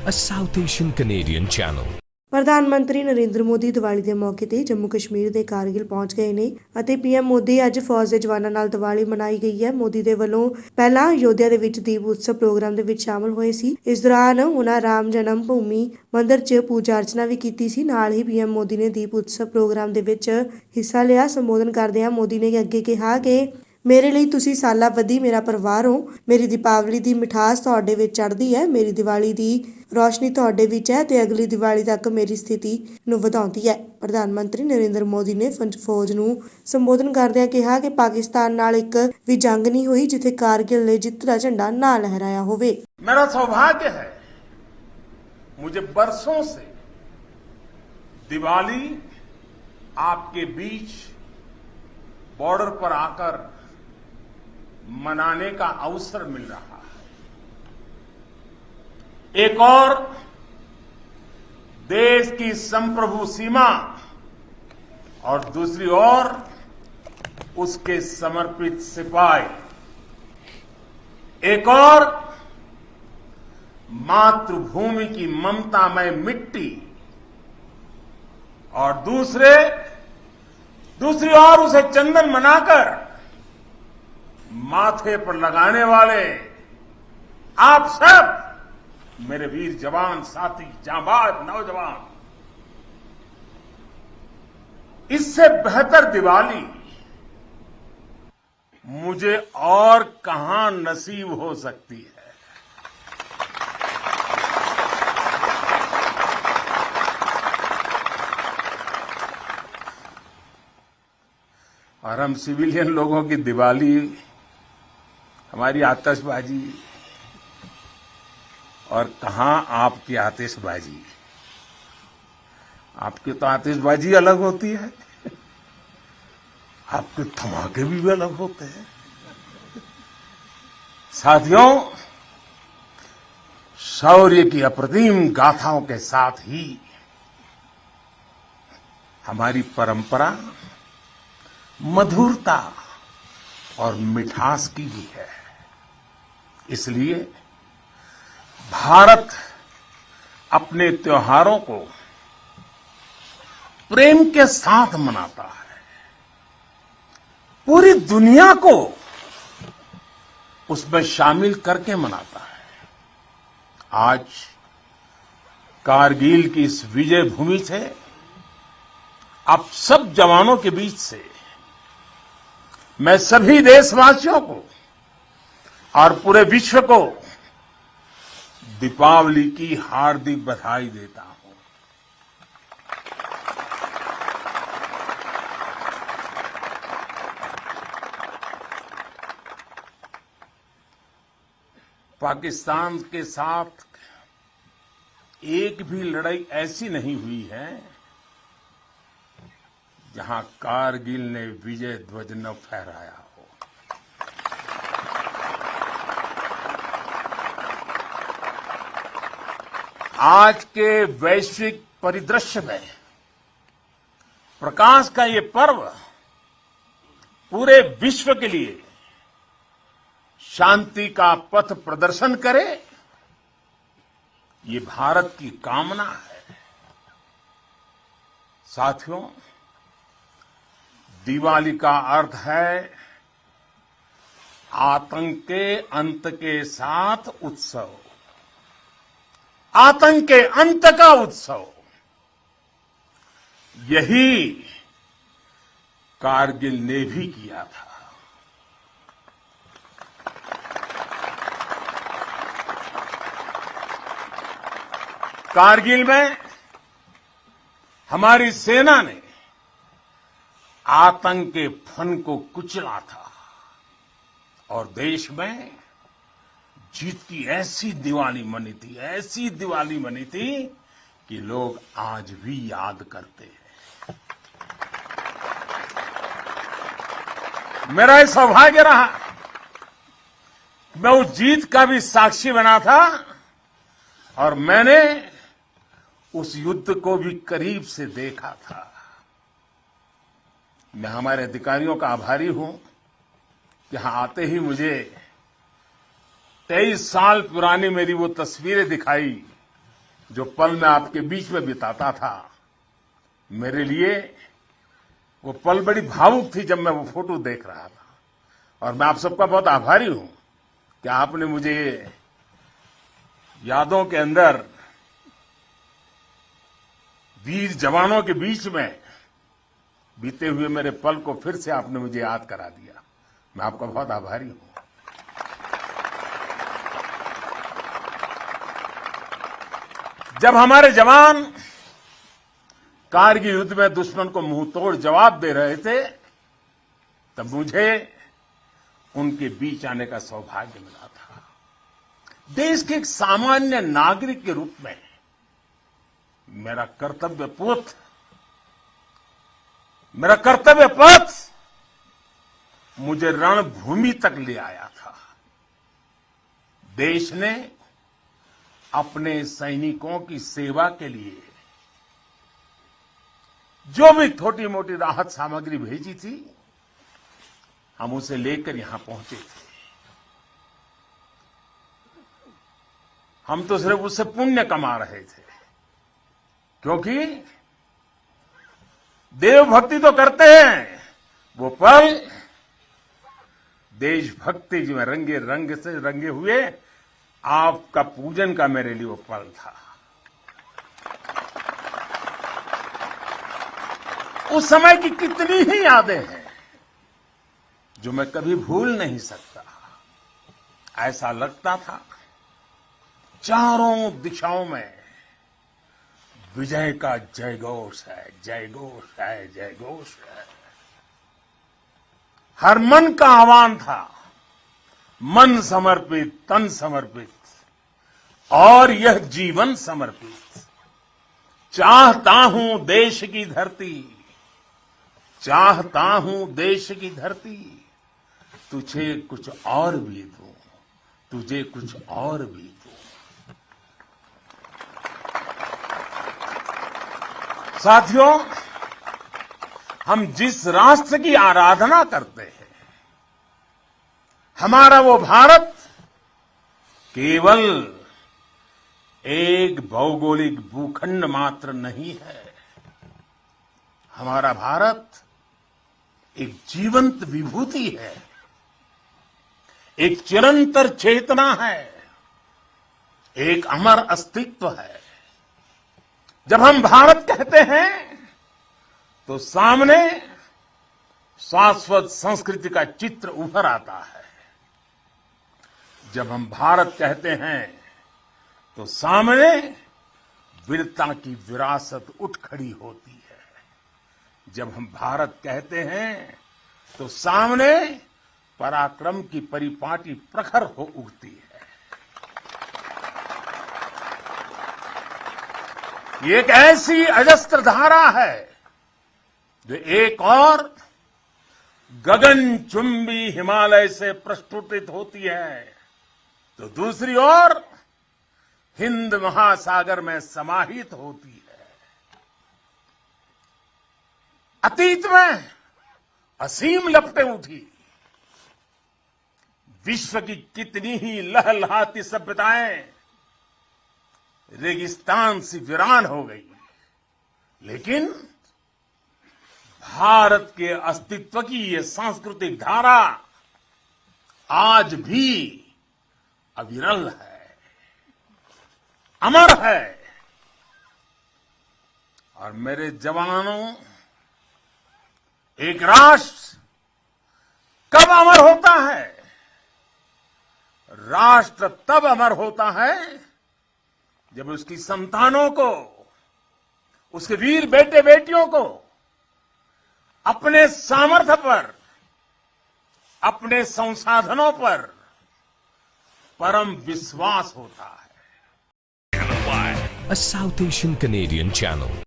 a South Asian Canadian channel. ਪ੍ਰਧਾਨ ਮੰਤਰੀ ਨਰਿੰਦਰ ਮੋਦੀ ਦੀਵਾਲੀ ਦੇ ਮੌਕੇ ਤੇ ਜੰਮੂ ਕਸ਼ਮੀਰ ਦੇ ਕਾਰਗਿਲ ਪਹੁੰਚ ਗਏ ਨੇ ਅਤੇ ਪੀਐਮ ਮੋਦੀ ਅੱਜ ਫੌਜ ਦੇ ਜਵਾਨਾਂ ਨਾਲ ਦੀਵਾਲੀ ਮਨਾਈ ਗਈ ਹੈ। ਮੋਦੀ ਦੇ ਵੱਲੋਂ ਪਹਿਲਾਂ ਅਯੋਧਿਆ ਦੇ ਵਿੱਚ ਦੀਪ ਉਤਸਵ ਪ੍ਰੋਗਰਾਮ ਦੇ ਵਿੱਚ ਸ਼ਾਮਲ ਹੋਏ ਸੀ। ਇਸ ਦੌਰਾਨ ਉਹਨਾਂ ਰਾਮ ਜਨਮ ਭੂਮੀ ਮੰਦਿਰ 'ਚ ਪੂਜਾ ਅਰਚਨਾ ਵੀ ਕੀਤੀ ਸੀ। ਨਾਲ ਹੀ ਪੀਐਮ ਮੋਦੀ ਨੇ ਦੀਪ ਉਤਸਵ ਪ੍ਰੋਗਰਾਮ ਦੇ ਵਿੱਚ ਹਿੱਸਾ ਲਿਆ। ਸੰਬੋਧਨ ਕਰਦਿਆਂ ਮੋਦੀ ਨੇ ਅੱਗੇ ਕਿਹਾ ਕਿ ਮੇਰੇ ਲਈ ਤੁਸੀਂ ਸਾਲਾਬੱਧੀ ਮੇਰਾ ਪਰਿਵਾਰ ਹੋ। ਮੇਰੀ ਦੀਪਾਵਲੀ ਦੀ ਮਿਠਾਸ ਤੁਹਾਡੇ ਵਿੱਚ ਚੜ੍ਹਦੀ ਹੈ। ਮੇਰੀ ਦੀਵਾਲੀ ਦੀ ਰੋਸ਼ਨੀ ਤੁਹਾਡੇ ਵਿੱਚ ਹੈ ਤੇ ਅਗਲੀ ਦੀਵਾਲੀ ਤੱਕ ਮੇਰੀ ਸਥਿਤੀ ਨੂੰ ਵਧਾਉਂਦੀ ਹੈ। ਪ੍ਰਧਾਨ ਮੰਤਰੀ ਨਰਿੰਦਰ ਮੋਦੀ ਨੇ ਫੌਜ ਨੂੰ ਸੰਬੋਧਨ ਕਰਦਿਆਂ ਕਿਹਾ ਕਿ ਪਾਕਿਸਤਾਨ ਨਾਲ ਇੱਕ ਵੀ ਜੰਗ ਨਹੀਂ ਹੋਈ ਜਿੱਥੇ ਕਾਰਗਿਲ ਨੇ ਜਿੱਤ ਦਾ ਝੰਡਾ ਨਾ ਲਹਿਰਾਇਆ ਹੋਵੇ। मेरा सौभाग्य है, मुझे बरसों से दिवाली आपके बीच बॉर्डर पर आकर मनाने का अवसर मिल रहा है। एक और देश की संप्रभु सीमा और दूसरी ओर उसके समर्पित सिपाही, एक और मातृभूमि की ममतामय मिट्टी और दूसरी ओर उसे चंदन मनाकर माथे पर लगाने वाले आप सब मेरे वीर जवान साथी, जांबाज नौजवान, इससे बेहतर दिवाली मुझे और कहां नसीब हो सकती है। और हम सिविलियन लोगों की दिवाली, हमारी आतिशबाजी, और कहां आपकी आतिशबाजी। आपकी तो आतिशबाजी अलग होती है, आपके धमाके भी अलग होते हैं। साथियों, शौर्य की अप्रतिम गाथाओं के साथ ही हमारी परंपरा मधुरता और मिठास की भी है। इसलिए भारत अपने त्योहारों को प्रेम के साथ मनाता है। पूरी दुनिया को उसमें शामिल करके मनाता है। आज कारगिल की इस विजय भूमि से आप सब जवानों के बीच से मैं सभी देशवासियों को और पूरे विश्व को दीपावली की हार्दिक बधाई देता हूं। पाकिस्तान के साथ एक भी लड़ाई ऐसी नहीं हुई है जहां कारगिल ने विजय ध्वज न फहराया हो। आज के वैश्विक परिदृश्य में प्रकाश का ये पर्व पूरे विश्व के लिए शांति का पथ प्रदर्शन करे, ये भारत की कामना है। साथियों, दिवाली का अर्थ है आतंक के अंत के साथ उत्सव, आतंक के अंत का उत्सव। यही कारगिल ने भी किया था। कारगिल में हमारी सेना ने आतंक के फन को कुचला था और देश में जीत की ऐसी दिवाली मनी थी, ऐसी दिवाली मनी थी कि लोग आज भी याद करते हैं। मेरा ये सौभाग्य रहा, मैं उस जीत का भी साक्षी बना था और मैंने उस युद्ध को भी करीब से देखा था। मैं हमारे अधिकारियों का आभारी हूं कि यहां आते ही मुझे 23 साल पुरानी मेरी वो तस्वीरें दिखाई जो पल मैं आपके बीच में बिताता था, मेरे लिए वो पल बड़ी भावुक थी जब मैं वो फोटो देख रहा था। और मैं आप सबका बहुत आभारी हूं कि आपने मुझे यादों के अंदर वीर जवानों के बीच में बीते हुए मेरे पल को फिर से आपने मुझे याद करा दिया। मैं आपका बहुत आभारी हूं। जब हमारे जवान कारगिल युद्ध में दुश्मन को मुंह तोड़ जवाब दे रहे थे, तब मुझे उनके बीच आने का सौभाग्य मिला था। देश के एक सामान्य नागरिक के रूप में मेरा कर्तव्य पथ मुझे रणभूमि तक ले आया था। देश ने अपने सैनिकों की सेवा के लिए जो भी छोटी मोटी राहत सामग्री भेजी थी, हम उसे लेकर यहां पहुंचे थे। हम तो सिर्फ उससे पुण्य कमा रहे थे, क्योंकि देवभक्ति तो करते हैं, वो पल देशभक्ति जो रंग से रंगे हुए आपका पूजन का मेरे लिए वो पल था। उस समय की कितनी ही यादें हैं जो मैं कभी भूल नहीं सकता। ऐसा लगता था चारों दिशाओं में विजय का जयघोष है, जयघोष है, जयघोष है। हर मन का आह्वान था, मन समर्पित, तन समर्पित और यह जीवन समर्पित। चाहता हूं देश की धरती, चाहता हूं देश की धरती, तुझे कुछ और भी दूं, तुझे कुछ और भी दूं। साथियों, हम जिस राष्ट्र की आराधना करते हैं, हमारा वो भारत केवल एक भौगोलिक भूखंड मात्र नहीं है। हमारा भारत एक जीवंत विभूति है, एक चिरंतर चेतना है, एक अमर अस्तित्व है। जब हम भारत कहते हैं तो सामने शाश्वत संस्कृति का चित्र उभर आता है। जब हम भारत कहते हैं तो सामने वीरता की विरासत उठ खड़ी होती है। जब हम भारत कहते हैं तो सामने पराक्रम की परिपाटी प्रखर हो उठती है। ये एक ऐसी अजस्त्र धारा है जो एक और गगनचुंबी हिमालय से प्रस्फुटित होती है, तो दूसरी ओर हिंद महासागर में समाहित होती है। अतीत में असीम लपटें उठी, विश्व की कितनी ही लहलहाती सभ्यताएं रेगिस्तान सी वीरान हो गई, लेकिन भारत के अस्तित्व की ये सांस्कृतिक धारा आज भी अविरल है, अमर है। और मेरे जवानों, एक राष्ट्र कब अमर होता है? राष्ट्र तब अमर होता है जब उसकी संतानों को, उसके वीर बेटे बेटियों को अपने सामर्थ्य पर, अपने संसाधनों पर परम विश्वास होता है। A South Asian Canadian channel.